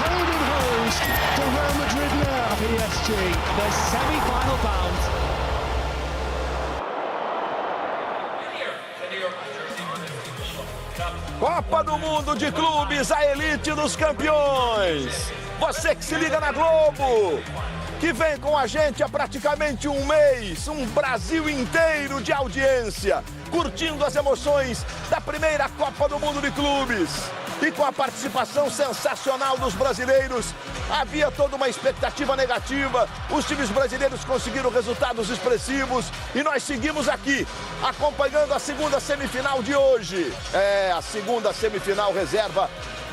Holding hose for Real Madrid now. PSG, the semi-final bound. Copa do Mundo de Clubes, a elite dos campeões. Você que se liga na Globo, que vem com a gente há praticamente um mês, um Brasil inteiro de audiência, curtindo as emoções da primeira Copa do Mundo de Clubes. E com a participação sensacional dos brasileiros, havia toda uma expectativa negativa. Os times brasileiros conseguiram resultados expressivos e nós seguimos aqui, acompanhando a segunda semifinal de hoje. A segunda semifinal reserva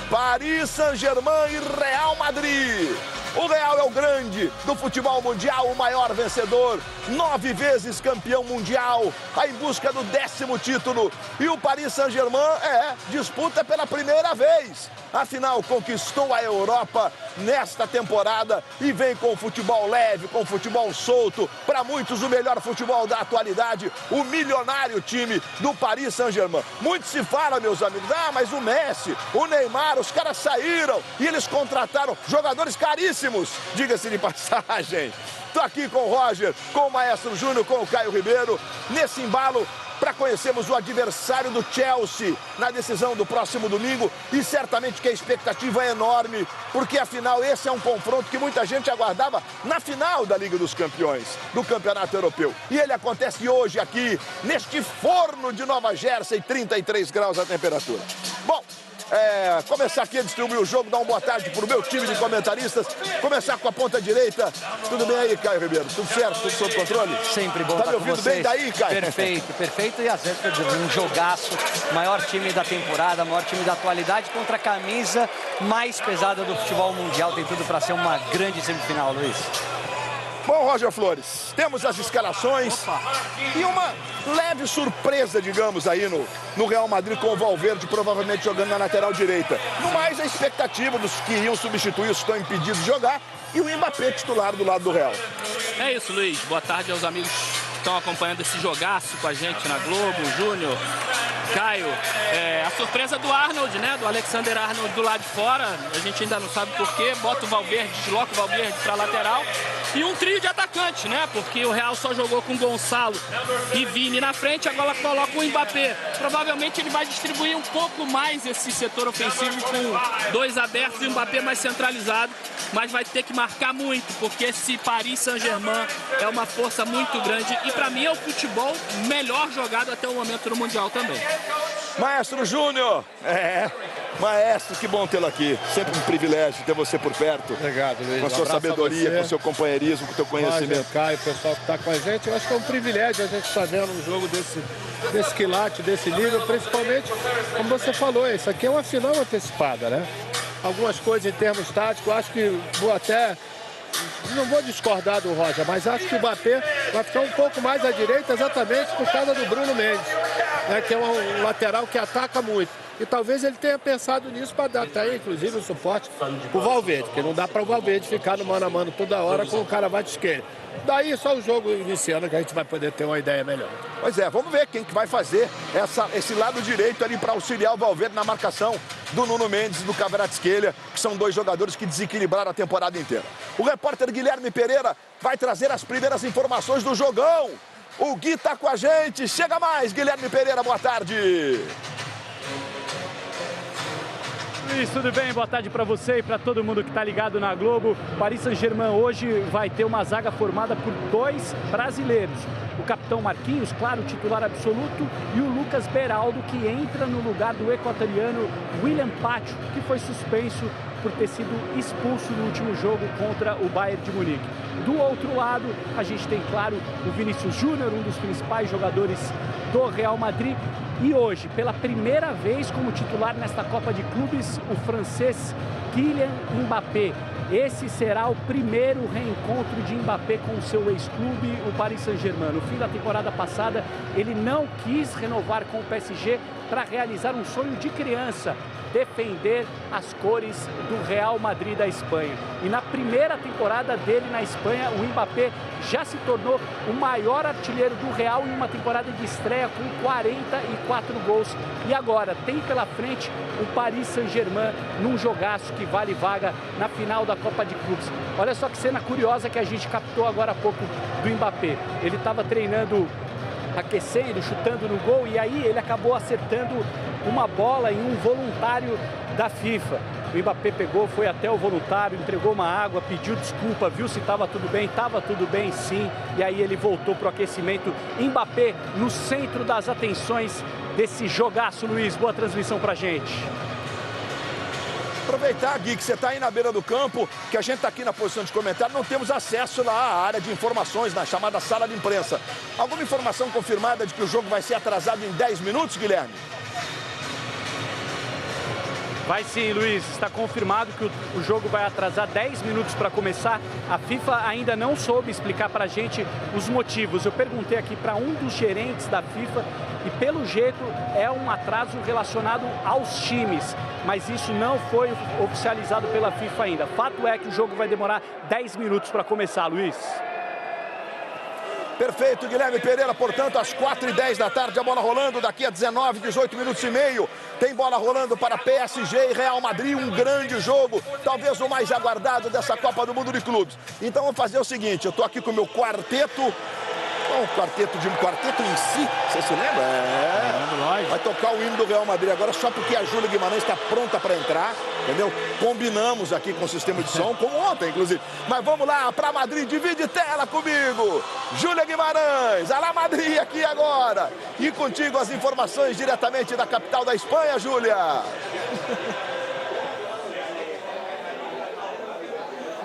Paris Saint-Germain e Real Madrid. O Real é o grande do futebol mundial, o maior vencedor, 9 vezes campeão mundial, em busca do 10º título. E o Paris Saint-Germain disputa pela primeira vez. Afinal, conquistou a Europa nesta temporada e vem com futebol leve, com futebol solto. Para muitos, o melhor futebol da atualidade, o milionário time do Paris Saint-Germain. Muito se fala, meus amigos, mas o Messi, o Neymar, os caras saíram e eles contrataram jogadores caríssimos, diga-se de passagem. Estou aqui com o Roger, com o Maestro Júnior, com o Caio Ribeiro, nesse embalo para conhecermos o adversário do Chelsea na decisão do próximo domingo. E certamente que a expectativa é enorme, porque afinal esse é um confronto que muita gente aguardava na final da Liga dos Campeões, do Campeonato Europeu. E ele acontece hoje aqui, neste forno de Nova Jersey, 33 graus a temperatura. Bom, começar aqui a distribuir o jogo, dar uma boa tarde para o meu time de comentaristas. Começar com a ponta direita. Tudo bem aí, Caio Ribeiro? Tudo certo? Tudo sob controle? Sempre bom estar com vocês. Tá me ouvindo bem daí, Caio? Perfeito, perfeito. E às vezes um jogaço, maior time da temporada, maior time da atualidade contra a camisa mais pesada do futebol mundial. Tem tudo para ser uma grande semifinal, Luiz. Bom, Roger Flores, temos as escalações. Opa. E uma leve surpresa, digamos, aí no Real Madrid, com o Valverde provavelmente jogando na lateral direita. No mais, a expectativa dos que iriam substituir os que estão impedidos de jogar e o Mbappé titular do lado do Real. É isso, Luiz. Boa tarde aos amigos que estão acompanhando esse jogaço com a gente na Globo, Júnior, Caio. A surpresa do Arnold, né? Do Alexander Arnold do lado de fora. A gente ainda não sabe porquê. Bota o Valverde, desloca o Valverde para a lateral. E um trio de atacantes, né? Porque o Real só jogou com Gonçalo e Vini na frente, agora coloca o Mbappé. Provavelmente ele vai distribuir um pouco mais esse setor ofensivo com 2 abertos e o Mbappé mais centralizado. Mas vai ter que marcar muito, porque esse Paris Saint-Germain é uma força muito grande. E para mim é o futebol melhor jogado até o momento no Mundial também. Maestro Júnior, Maestro, que bom tê-lo aqui. Sempre um privilégio ter você por perto. Obrigado, Luiz. Com a sua sabedoria, com o seu companheirismo, com o seu conhecimento. Roger, Caio, o pessoal que está com a gente. Eu acho que é um privilégio a gente estar vendo um jogo desse quilate, desse nível. Principalmente, como você falou, isso aqui é uma final antecipada, né? Algumas coisas em termos táticos, eu acho que não vou discordar do Roger, mas acho que o Mbappé vai ficar um pouco mais à direita exatamente por causa do Bruno Mendes, né, que é um lateral que ataca muito. E talvez ele tenha pensado nisso para dar até, inclusive, o suporte para o Valverde, porque não dá para o Valverde ficar no mano a mano toda hora com o cara vai de esquerda. Daí só o jogo iniciando que a gente vai poder ter uma ideia melhor. Pois vamos ver quem que vai fazer esse lado direito ali para auxiliar o Valverde na marcação do Nuno Mendes e do Kvaratskhelia, que são 2 jogadores que desequilibraram a temporada inteira. O repórter Guilherme Pereira vai trazer as primeiras informações do jogão. O Gui tá com a gente. Chega mais, Guilherme Pereira, boa tarde. Luiz, tudo bem? Boa tarde para você e para todo mundo que está ligado na Globo. Paris Saint-Germain hoje vai ter uma zaga formada por 2 brasileiros. O capitão Marquinhos, claro, titular absoluto, e o Lucas Beraldo, que entra no lugar do equatoriano William Pacho, que foi suspenso por ter sido expulso no último jogo contra o Bayern de Munique. Do outro lado, a gente tem, claro, o Vinícius Júnior, um dos principais jogadores do Real Madrid. E hoje, pela primeira vez como titular nesta Copa de Clubes, o francês Kylian Mbappé. Esse será o primeiro reencontro de Mbappé com o seu ex-clube, o Paris Saint-Germain. No fim da temporada passada, ele não quis renovar com o PSG para realizar um sonho de criança, defender as cores do Real Madrid da Espanha. E na primeira temporada dele na Espanha, o Mbappé já se tornou o maior artilheiro do Real em uma temporada de estreia com 44 gols. E agora tem pela frente o Paris Saint-Germain num jogaço que vale vaga na final da Copa de Clubes. Olha só que cena curiosa que a gente captou agora há pouco do Mbappé. Ele estava treinando, aquecendo, chutando no gol, e aí ele acabou acertando uma bola em um voluntário da FIFA. O Mbappé pegou, foi até o voluntário, entregou uma água, pediu desculpa, viu se estava tudo bem sim, e aí ele voltou para o aquecimento. Mbappé no centro das atenções desse jogaço, Luiz. Boa transmissão pra gente. Aproveitar, Gui, que você está aí na beira do campo, que a gente está aqui na posição de comentário, não temos acesso lá à área de informações, na chamada sala de imprensa. Alguma informação confirmada de que o jogo vai ser atrasado em 10 minutos, Guilherme? Vai sim, Luiz. Está confirmado que o jogo vai atrasar 10 minutos para começar. A FIFA ainda não soube explicar para a gente os motivos. Eu perguntei aqui para um dos gerentes da FIFA e, pelo jeito, é um atraso relacionado aos times. Mas isso não foi oficializado pela FIFA ainda. Fato é que o jogo vai demorar 10 minutos para começar, Luiz. Perfeito, Guilherme Pereira, portanto, às 4h10 da tarde, a bola rolando, daqui a 19, 18 minutos e meio, tem bola rolando para PSG e Real Madrid, um grande jogo, talvez o mais aguardado dessa Copa do Mundo de Clubes. Então, vamos fazer o seguinte, eu estou aqui com o meu quarteto, quarteto em si, você se lembra? Vai tocar o hino do Real Madrid agora, só porque a Júlia Guimarães está pronta para entrar, entendeu? Combinamos aqui com o sistema de som, como ontem, inclusive. Mas vamos lá, para Madrid, divide tela comigo. Júlia Guimarães, Alá Madrid aqui agora. E contigo as informações diretamente da capital da Espanha, Júlia.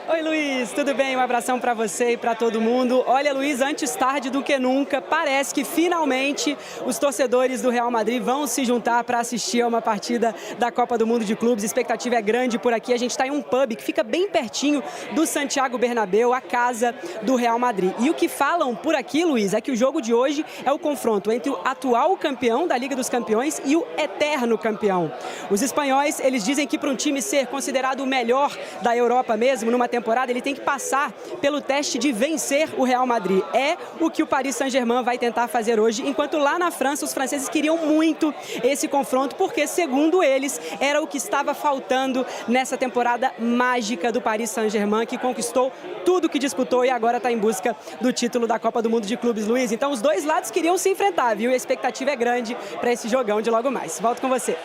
Oi, Luiz, tudo bem? Um abração para você e para todo mundo. Olha, Luiz, antes tarde do que nunca, parece que finalmente os torcedores do Real Madrid vão se juntar para assistir a uma partida da Copa do Mundo de Clubes. A expectativa é grande por aqui. A gente está em um pub que fica bem pertinho do Santiago Bernabéu, a casa do Real Madrid. E o que falam por aqui, Luiz, é que o jogo de hoje é o confronto entre o atual campeão da Liga dos Campeões e o eterno campeão. Os espanhóis, eles dizem que para um time ser considerado o melhor da Europa mesmo, numa temporada, ele tem que passar pelo teste de vencer o Real Madrid. É o que o Paris Saint-Germain vai tentar fazer hoje, enquanto lá na França os franceses queriam muito esse confronto, porque, segundo eles, era o que estava faltando nessa temporada mágica do Paris Saint-Germain, que conquistou tudo que disputou e agora está em busca do título da Copa do Mundo de Clubes, Luiz. Então, os dois lados queriam se enfrentar, viu? E a expectativa é grande para esse jogão de logo mais. Volto com você.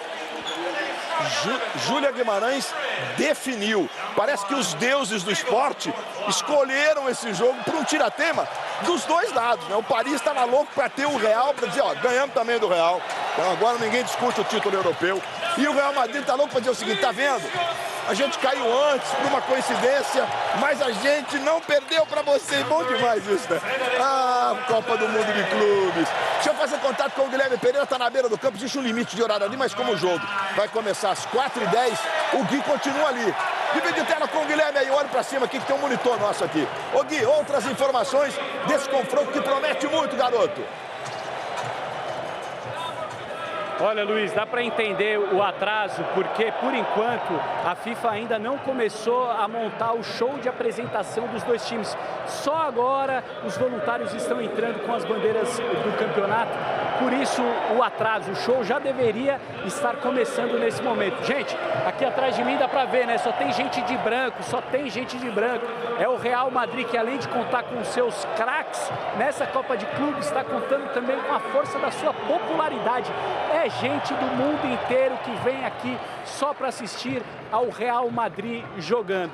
Júlia Guimarães definiu. Parece que os deuses do esporte escolheram esse jogo para um tiratema dos dois lados, né? O Paris estava louco para ter o Real, para dizer, ó, ganhamos também do Real. Então agora ninguém discute o título europeu. E o Real Madrid está louco para dizer o seguinte, tá vendo? A gente caiu antes, por uma coincidência, mas a gente não perdeu para você. Bom demais isso, né? Ah, Copa do Mundo de Clubes. Deixa eu fazer contato com o Guilherme Pereira, está na beira do campo, existe um limite de horário ali, mas como o jogo vai começar às 4h10, o Gui continua ali. Divide tela com o Guilherme aí, olha para cima aqui que tem um monitor nosso aqui. Ô Gui, outras informações desse confronto que promete muito, garoto. Olha, Luiz, dá para entender o atraso, porque, por enquanto, a FIFA ainda não começou a montar o show de apresentação dos dois times. Só agora os voluntários estão entrando com as bandeiras do campeonato. Por isso, o atraso, o show já deveria estar começando nesse momento. Gente, aqui atrás de mim dá para ver, né? Só tem gente de branco, só tem gente de branco. É o Real Madrid que, além de contar com seus craques, nessa Copa de Clubes, está contando também com a força da sua popularidade. É gente do mundo inteiro que vem aqui só para assistir ao Real Madrid jogando.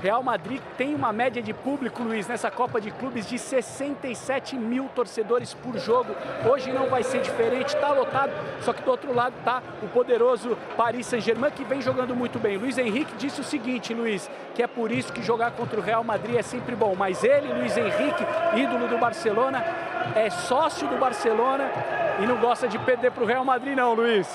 Real Madrid tem uma média de público, Luiz, nessa Copa de Clubes de 67 mil torcedores por jogo. Hoje não vai ser diferente, está lotado, só que do outro lado está o poderoso Paris Saint-Germain, que vem jogando muito bem. Luiz Henrique disse o seguinte, Luiz, que é por isso que jogar contra o Real Madrid é sempre bom. Mas ele, Luiz Henrique, ídolo do Barcelona, é sócio do Barcelona e não gosta de perder para o Real Madrid não, Luiz.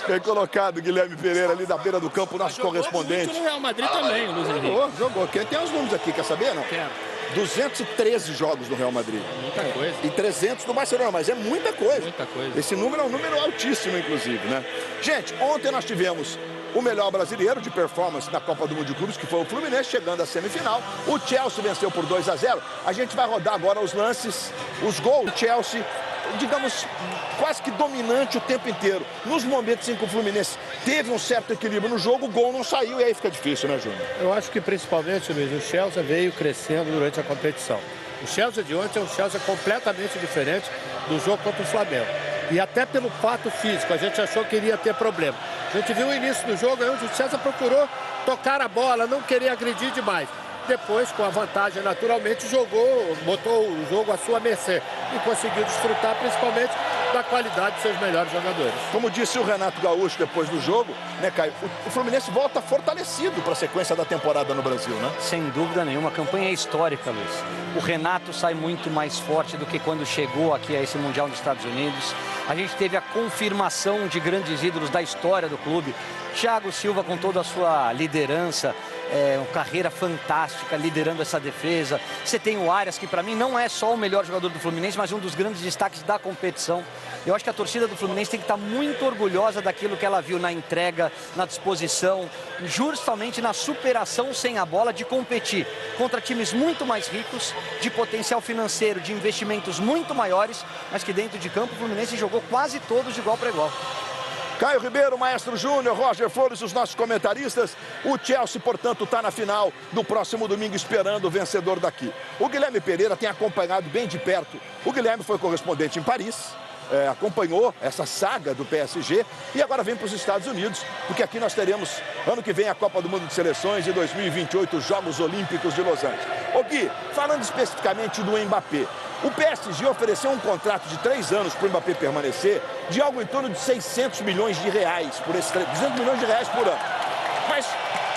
Bem colocado, Guilherme Pereira, ali da beira do campo, nosso correspondente. Muito no Real Madrid também, Luiz Henrique. Jogou. Quem tem os números aqui, quer saber, não? Quero. 213 jogos no Real Madrid. Muita coisa. E 300 no Barcelona, mas é muita coisa. Muita coisa. Esse número é um número altíssimo, inclusive, né? Gente, ontem nós tivemos o melhor brasileiro de performance na Copa do Mundo de Clubes, que foi o Fluminense, chegando à semifinal. O Chelsea venceu por 2-0. A gente vai rodar agora os lances, os gols do Chelsea, digamos, quase que dominante o tempo inteiro. Nos momentos em que o Fluminense teve um certo equilíbrio no jogo, o gol não saiu e aí fica difícil, né, Júnior? Eu acho que principalmente, Luiz, o Chelsea veio crescendo durante a competição. O Chelsea de ontem é um Chelsea completamente diferente do jogo contra o Flamengo. E até pelo fato físico, a gente achou que iria ter problema. A gente viu o início do jogo, onde o Chelsea procurou tocar a bola, não querer agredir demais. Depois, com a vantagem, naturalmente, jogou, botou o jogo à sua mercê e conseguiu desfrutar, principalmente, da qualidade dos seus melhores jogadores. Como disse o Renato Gaúcho depois do jogo, né, Caio? O Fluminense volta fortalecido para a sequência da temporada no Brasil, né? Sem dúvida nenhuma, a campanha é histórica, Luiz. O Renato sai muito mais forte do que quando chegou aqui a esse Mundial nos Estados Unidos. A gente teve a confirmação de grandes ídolos da história do clube. Thiago Silva com toda a sua liderança, uma carreira fantástica, liderando essa defesa. Você tem o Arias, que para mim não é só o melhor jogador do Fluminense, mas um dos grandes destaques da competição. Eu acho que a torcida do Fluminense tem que estar muito orgulhosa daquilo que ela viu na entrega, na disposição, justamente na superação sem a bola, de competir contra times muito mais ricos, de potencial financeiro, de investimentos muito maiores, mas que dentro de campo o Fluminense jogou quase todos de igual para igual. Caio Ribeiro, Maestro Júnior, Roger Flores, os nossos comentaristas. O Chelsea, portanto, está na final do próximo domingo, esperando o vencedor daqui. O Guilherme Pereira tem acompanhado bem de perto. O Guilherme foi correspondente em Paris, acompanhou essa saga do PSG e agora vem para os Estados Unidos, porque aqui nós teremos, ano que vem, a Copa do Mundo de Seleções e 2028, os Jogos Olímpicos de Los Angeles. Ô Gui, falando especificamente do Mbappé, o PSG ofereceu um contrato de 3 anos para o Mbappé permanecer, de algo em torno de 600 milhões de reais, por esses 200 milhões de reais por ano. Mas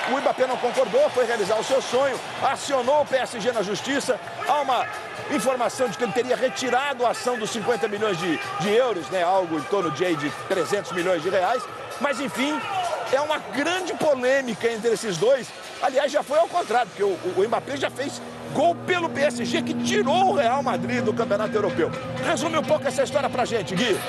o Mbappé não concordou, foi realizar o seu sonho, acionou o PSG na justiça. Há uma informação de que ele teria retirado a ação dos 50 milhões de euros, né? Algo em torno de 300 milhões de reais. Mas, enfim, é uma grande polêmica entre esses dois. Aliás, já foi ao contrário, porque o Mbappé já fez gol pelo PSG, que tirou o Real Madrid do Campeonato Europeu. Resume um pouco essa história pra gente, Gui.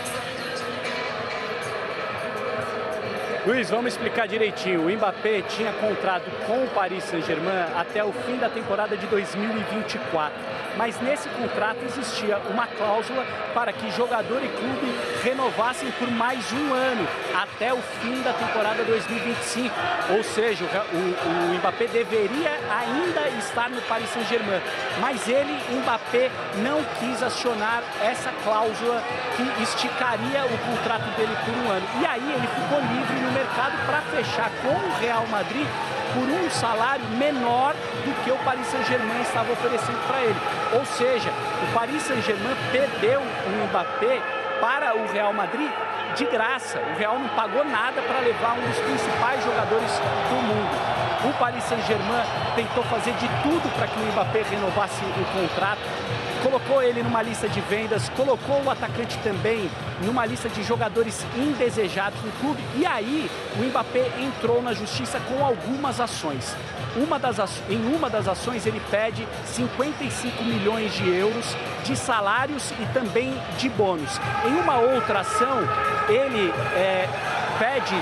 Luiz, vamos explicar direitinho. O Mbappé tinha contrato com o Paris Saint-Germain até o fim da temporada de 2024. Mas nesse contrato existia uma cláusula para que jogador e clube renovassem por mais um ano, até o fim da temporada 2025. Ou seja, o Mbappé deveria ainda estar no Paris Saint-Germain. Mas ele, Mbappé, não quis acionar essa cláusula que esticaria o contrato dele por um ano. E aí ele ficou livre no mercado para fechar com o Real Madrid por um salário menor do que o Paris Saint-Germain estava oferecendo para ele. Ou seja, o Paris Saint-Germain perdeu o Mbappé para o Real Madrid de graça. O Real não pagou nada para levar um dos principais jogadores do mundo. O Paris Saint-Germain tentou fazer de tudo para que o Mbappé renovasse o contrato. Colocou ele numa lista de vendas, colocou o atacante também numa lista de jogadores indesejados no clube. E aí, o Mbappé entrou na justiça com algumas ações. Em uma das ações, ele pede 55 milhões de euros de salários e também de bônus. Em uma outra ação, ele pede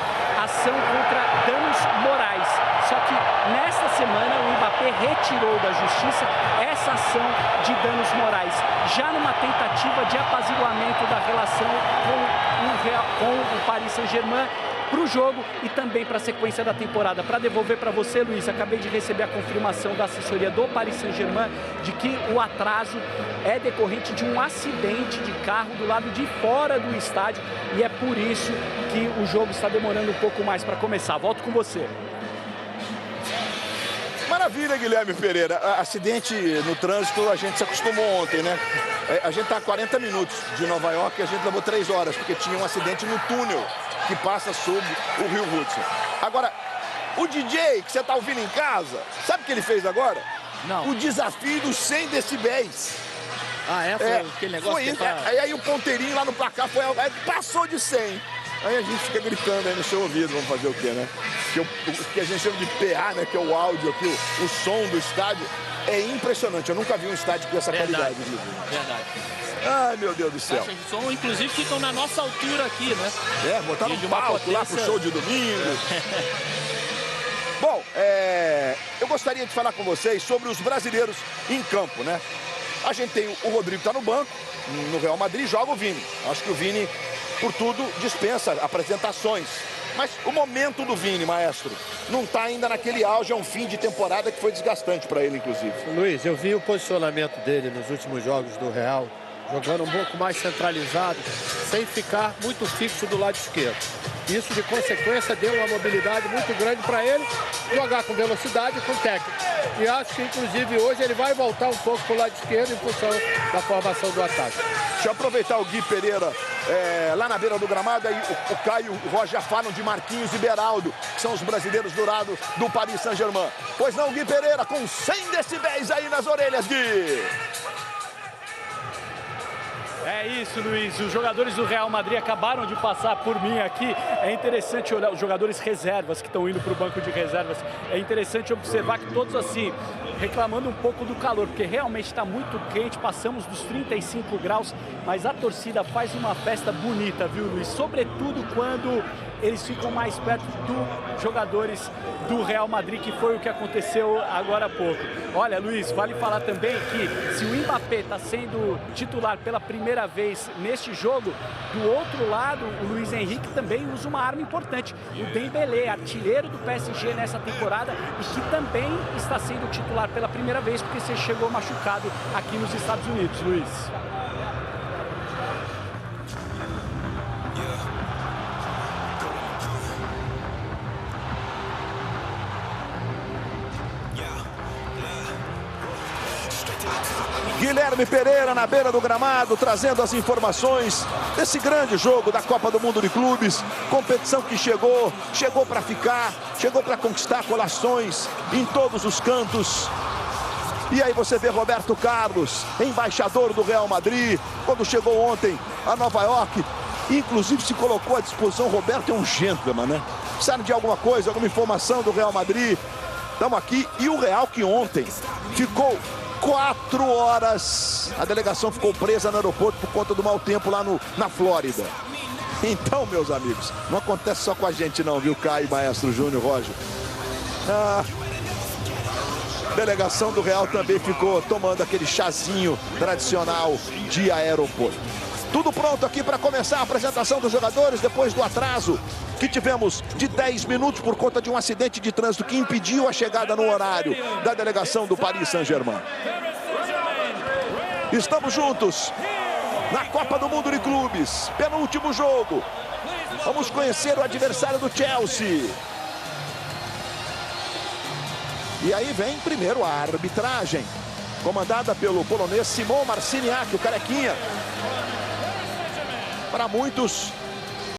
ação contra danos morais. Só que nesta semana o Mbappé retirou da justiça essa ação de danos morais, já numa tentativa de apaziguamento da relação com o Paris Saint-Germain para o jogo e também para a sequência da temporada. Para devolver para você, Luiz, acabei de receber a confirmação da assessoria do Paris Saint-Germain de que o atraso é decorrente de um acidente de carro do lado de fora do estádio e é por isso que o jogo está demorando um pouco mais para começar. Volto com você. Maravilha, Guilherme Pereira. Acidente no trânsito, a gente se acostumou ontem, né? A gente está a 40 minutos de Nova York e a gente levou 3 horas, porque tinha um acidente no túnel que passa sob o Rio Hudson. Agora, o DJ que você está ouvindo em casa, sabe o que ele fez agora? Não. O desafio dos 100 decibéis. Ah, foi aquele negócio foi isso. Aí o ponteirinho lá no placar passou de 100. Aí a gente fica gritando aí no seu ouvido, vamos fazer o quê, né? Que a gente chama de PA, né? Que é o áudio aqui, o som do estádio. É impressionante, eu nunca vi um estádio com essa qualidade. Verdade. Ai, meu Deus do céu. Caixas de som, inclusive, ficam na nossa altura aqui, né? Botaram E de um uma palco lá pro potência- show de domingo. Bom, eu gostaria de falar com vocês sobre os brasileiros em campo, né? A gente tem o Rodrigo que tá no banco, no Real Madrid, joga o Vini. Acho que o Vini, por tudo, dispensa apresentações. Mas o momento do Vini, maestro, não tá ainda naquele auge, é um fim de temporada que foi desgastante para ele, inclusive. Luiz, eu vi o posicionamento dele nos últimos jogos do Real, jogando um pouco mais centralizado, sem ficar muito fixo do lado esquerdo. Isso, de consequência, deu uma mobilidade muito grande para ele jogar com velocidade e com técnica. E acho que, inclusive, hoje ele vai voltar um pouco para o lado esquerdo em função da formação do ataque. Deixa eu aproveitar o Gui Pereira lá na beira do gramado. Aí o Caio e o Roger já falam de Marquinhos e Beraldo, que são os brasileiros do lado do Paris Saint-Germain. Pois não, Gui Pereira, com 100 decibéis aí nas orelhas, Gui. É isso, Luiz. Os jogadores do Real Madrid acabaram de passar por mim aqui. É interessante olhar os jogadores reservas que estão indo para o banco de reservas. É interessante observar que todos assim, reclamando um pouco do calor, porque realmente está muito quente, passamos dos 35 graus, mas a torcida faz uma festa bonita, viu, Luiz? Sobretudo quando eles ficam mais perto dos jogadores do Real Madrid, que foi o que aconteceu agora há pouco. Olha, Luiz, vale falar também que se o Mbappé está sendo titular pela primeira vez neste jogo, do outro lado, o Luiz Henrique também usa uma arma importante. O Dembélé, artilheiro do PSG nessa temporada e que também está sendo titular pela primeira vez porque você chegou machucado aqui nos Estados Unidos, Luiz. Guilherme Pereira na beira do gramado, trazendo as informações desse grande jogo da Copa do Mundo de Clubes. Competição que chegou para ficar, chegou para conquistar colações em todos os cantos. E aí você vê Roberto Carlos, embaixador do Real Madrid, quando chegou ontem a Nova York, inclusive se colocou à disposição. Roberto é um gentleman, né? Precisando de alguma coisa, alguma informação do Real Madrid, estamos aqui. E o Real que ontem ficou 4 horas, a delegação ficou presa no aeroporto por conta do mau tempo lá na Flórida. Então, meus amigos, não acontece só com a gente não, viu, Caio, Maestro Júnior, Roger? A delegação do Real também ficou tomando aquele chazinho tradicional de aeroporto. Tudo pronto aqui para começar a apresentação dos jogadores depois do atraso que tivemos de 10 minutos por conta de um acidente de trânsito que impediu a chegada no horário da delegação do Paris Saint-Germain. Estamos juntos na Copa do Mundo de Clubes, penúltimo jogo. Vamos conhecer o adversário do Chelsea. E aí vem primeiro a arbitragem, comandada pelo polonês Szymon Marciniak, o carequinha. Para muitos,